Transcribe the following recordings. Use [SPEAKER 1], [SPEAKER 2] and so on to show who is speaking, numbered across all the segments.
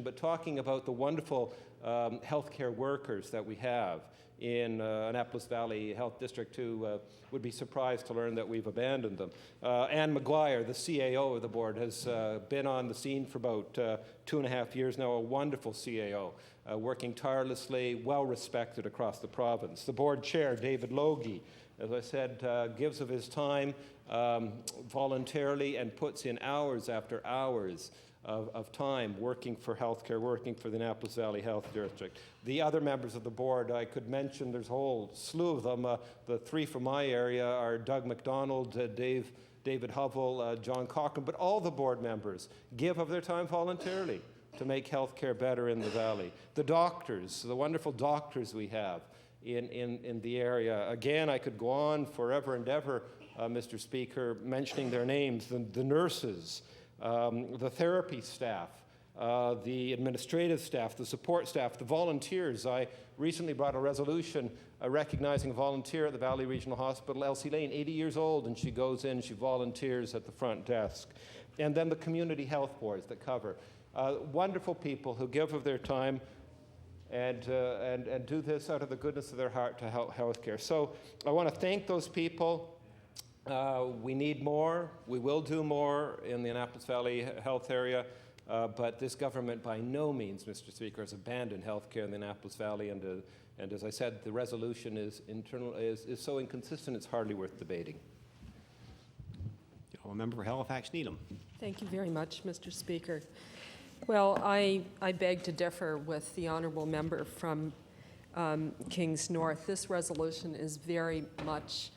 [SPEAKER 1] but talking about the wonderful healthcare workers that we have in Annapolis Valley Health District who would be surprised to learn that we've abandoned them. Anne McGuire, the CAO of the board, has been on the scene for about 2.5 years now, a wonderful CAO, working tirelessly, well respected across the province. The board chair, David Logie, as I said, gives of his time voluntarily and puts in hours after hours of time working for healthcare, working for the Annapolis Valley Health District. The other members of the board, I could mention, there's a whole slew of them. The three from my area are Doug McDonald, David Hovell, John Cochran, but all the board members give of their time voluntarily to make healthcare better in the valley. The doctors, the wonderful doctors we have in the area. Again, I could go on forever and ever, Mr. Speaker, mentioning their names, the nurses, the therapy staff, the administrative staff, the support staff, the volunteers. I recently brought a resolution recognizing a volunteer at the Valley Regional Hospital, Elsie Lane, 80 years old, and she goes in, she volunteers at the front desk. And then the community health boards that cover. Wonderful people who give of their time and do this out of the goodness of their heart to help healthcare. So I want to thank those people. We need more. We will do more in the Annapolis Valley health area, but this government by no means, Mr. Speaker, has abandoned healthcare in the Annapolis Valley, and as I said, the resolution is so inconsistent it's hardly worth debating.
[SPEAKER 2] A member for Halifax Needham.
[SPEAKER 3] Thank you very much, Mr. Speaker. Well, I beg to differ with the honourable member from Kings North. This resolution is very much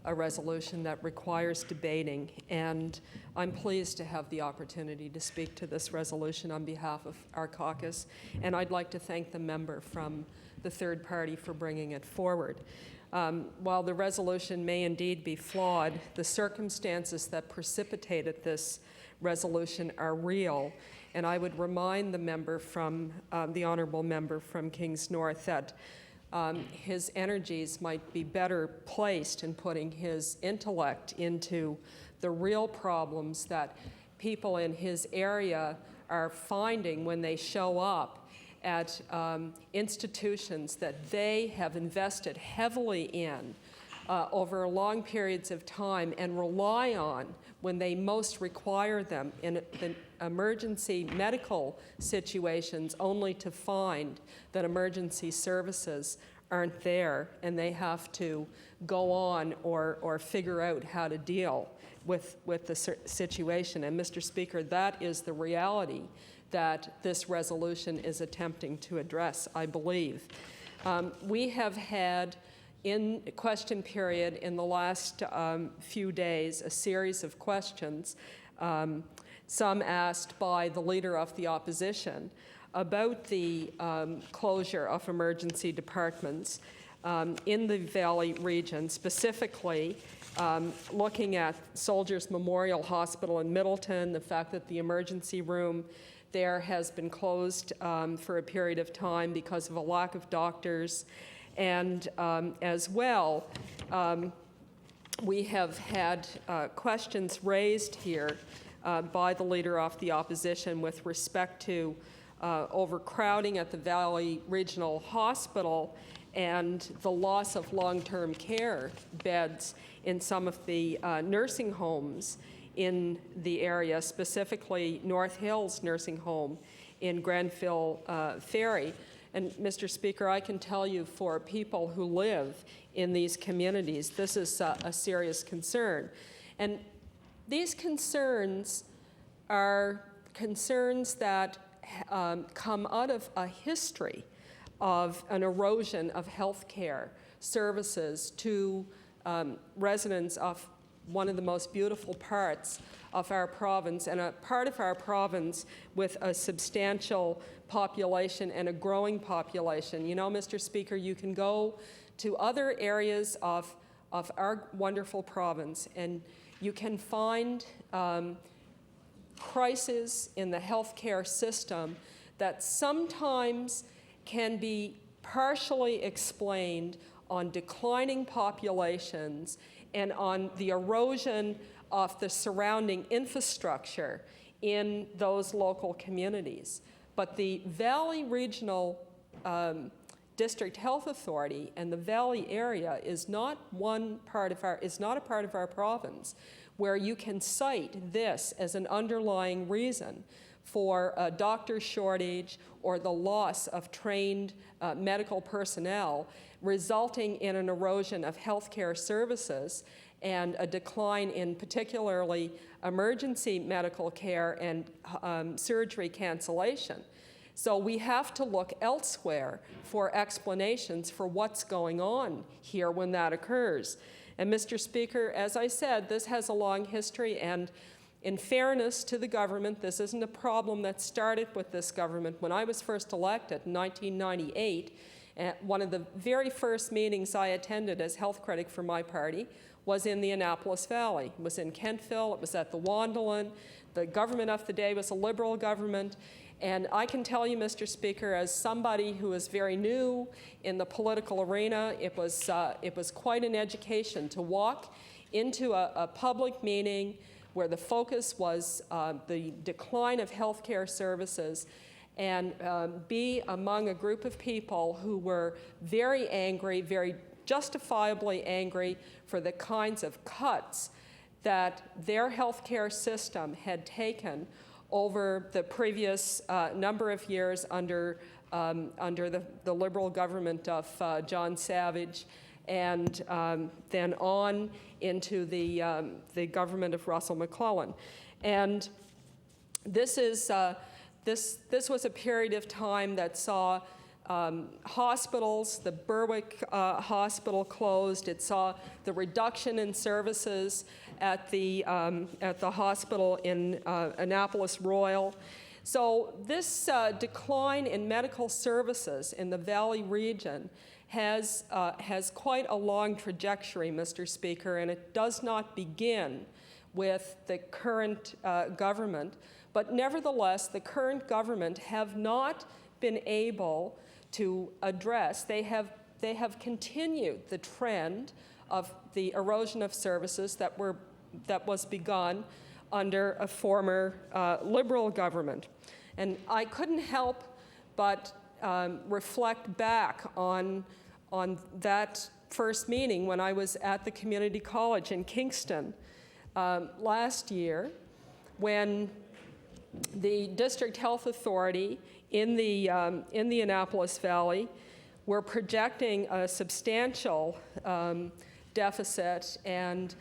[SPEAKER 3] a resolution that requires debating, and I'm pleased to have the opportunity to speak to this resolution on behalf of our caucus, and I'd like to thank the member from the third party for bringing it forward. While the resolution may indeed be flawed, the circumstances that precipitated this resolution are real, and I would remind the member from, the honourable member from Kings North that his energies might be better placed in putting his intellect into the real problems that people in his area are finding when they show up at institutions that they have invested heavily in over long periods of time and rely on when they most require them in the emergency medical situations, only to find that emergency services aren't there and they have to go on or figure out how to deal with the situation. And Mr. Speaker, that is the reality that this resolution is attempting to address, I believe. We have had in question period in the last few days a series of questions, some asked by the Leader of the Opposition, about the closure of emergency departments in the Valley region, specifically looking at Soldiers Memorial Hospital in Middleton, the fact that the emergency room there has been closed for a period of time because of a lack of doctors. And as well, we have had questions raised here by the Leader of the Opposition with respect to overcrowding at the Valley Regional Hospital and the loss of long-term care beds in some of the nursing homes in the area, specifically North Hills Nursing Home in Grenfell Ferry. And Mr. Speaker, I can tell you for people who live in these communities, this is a serious concern. And these concerns are concerns that come out of a history of an erosion of health care services to residents of one of the most beautiful parts of our province, and a part of our province with a substantial population and a growing population. You know, Mr. Speaker, you can go to other areas of our wonderful province and you can find crises in the healthcare system that sometimes can be partially explained on declining populations and on the erosion of the surrounding infrastructure in those local communities. But the Valley Regional District Health Authority and the Valley area is not a part of our province where you can cite this as an underlying reason for a doctor shortage or the loss of trained medical personnel, resulting in an erosion of healthcare services and a decline in particularly emergency medical care and surgery cancellation. So we have to look elsewhere for explanations for what's going on here when that occurs. And Mr. Speaker, as I said, this has a long history, and in fairness to the government, this isn't a problem that started with this government. When I was first elected in 1998, one of the very first meetings I attended as health critic for my party was in the Annapolis Valley. It was in Kentville, it was at the Wandalin. The government of the day was a Liberal government. And I can tell you, Mr. Speaker, as somebody who is very new in the political arena, it was quite an education to walk into a public meeting where the focus was the decline of healthcare services and be among a group of people who were very angry, very justifiably angry for the kinds of cuts that their healthcare system had taken over the previous number of years under the Liberal government of John Savage, and then on into the government of Russell McClellan. And this was a period of time that saw hospitals, the Berwick Hospital closed. It saw the reduction in services at the hospital in Annapolis Royal. So this decline in medical services in the Valley region has quite a long trajectory, Mr. Speaker, and it does not begin with the current government. But nevertheless, the current government have not been able to address. They have continued the trend of the erosion of services that was begun under a former Liberal government. And I couldn't help but reflect back on that first meeting when I was at the community college in Kingston last year, when the District Health Authority in the Annapolis Valley were projecting a substantial deficit and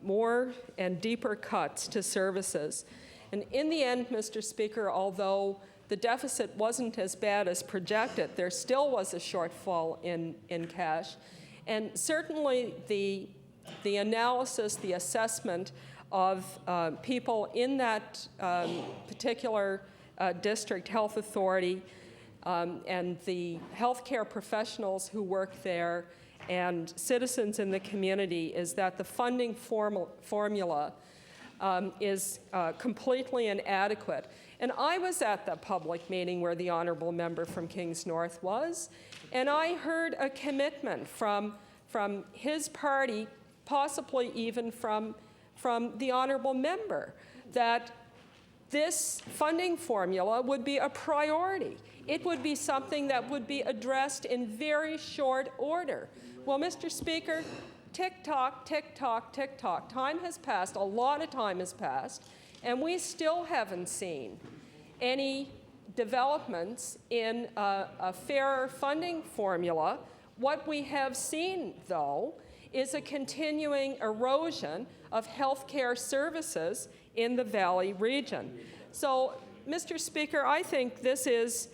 [SPEAKER 3] more and deeper cuts to services. And in the end, Mr. Speaker, although the deficit wasn't as bad as projected, there still was a shortfall in cash. And certainly the analysis, the assessment of people in that particular district health authority and the healthcare professionals who work there and citizens in the community is that the funding formula is completely inadequate. And I was at the public meeting where the honourable member from Kings North was, and I heard a commitment from his party, possibly even from the honourable member, that this funding formula would be a priority. It would be something that would be addressed in very short order. Well, Mr. Speaker, tick-tock, tick-tock, tick-tock. Time has passed, a lot of time has passed, and we still haven't seen any developments in a fairer funding formula. What we have seen, though, is a continuing erosion of healthcare services in the Valley region. So, Mr. Speaker, I think this is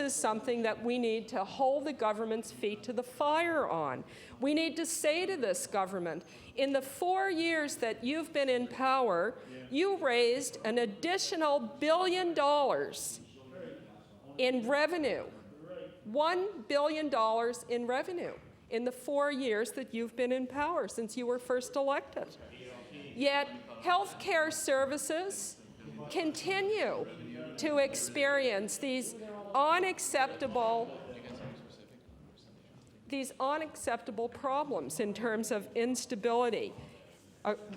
[SPEAKER 3] something that we need to hold the government's feet to the fire on. We need to say to this government, in the 4 years that you've been in power, you raised an additional $1 billion in revenue. $1 billion in revenue in the 4 years that you've been in power since you were first elected. Yet healthcare services continue to experience these unacceptable problems in terms of instability.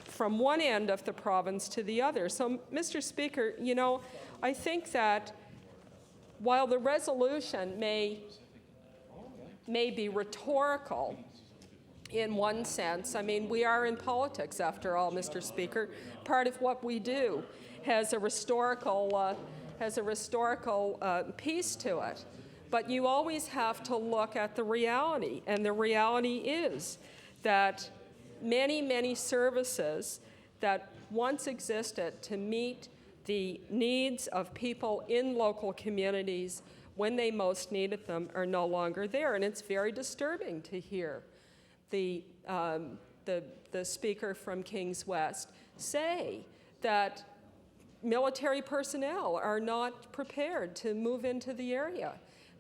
[SPEAKER 3] from one end of the province to the other. So, Mr. Speaker, you know, I think that while the resolution may be rhetorical in one sense, I mean, we are in politics after all, Mr. Speaker. Part of what we do has a historical piece to it. But you always have to look at the reality, and the reality is that many, many services that once existed to meet the needs of people in local communities when they most needed them are no longer there. And it's very disturbing to hear the speaker from Kings West say that military personnel are not prepared to move into the area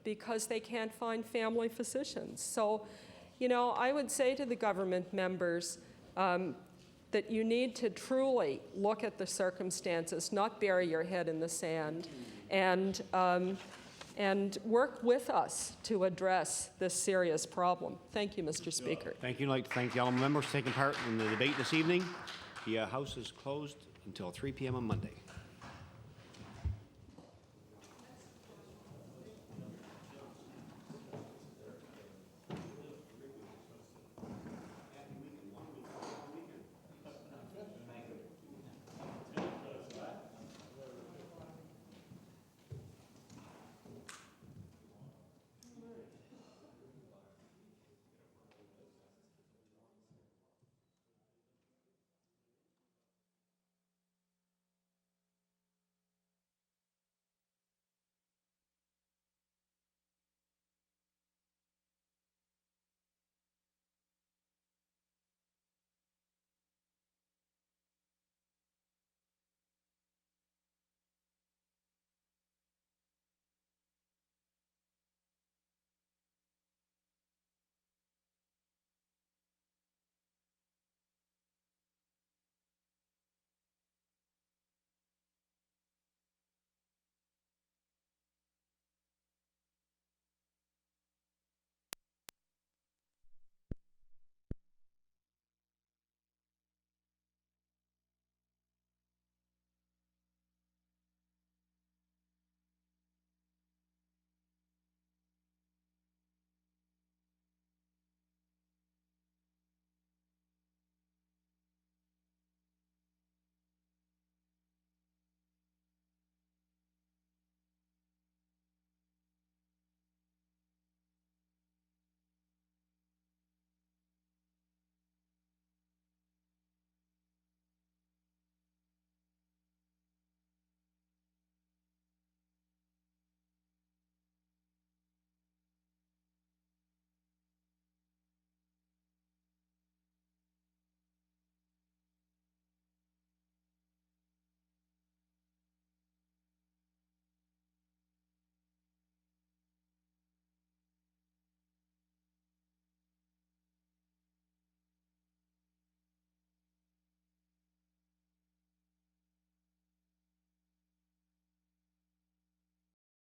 [SPEAKER 3] because they can't find family physicians. So, you know, I would say to the government members that you need to truly look at the circumstances, not bury your head in the sand, and work with us to address this serious problem. Thank you, Mr. Speaker.
[SPEAKER 2] Thank you. I'd like to thank the honourable members taking part in the debate this evening. The House is closed until 3 p.m. on Monday.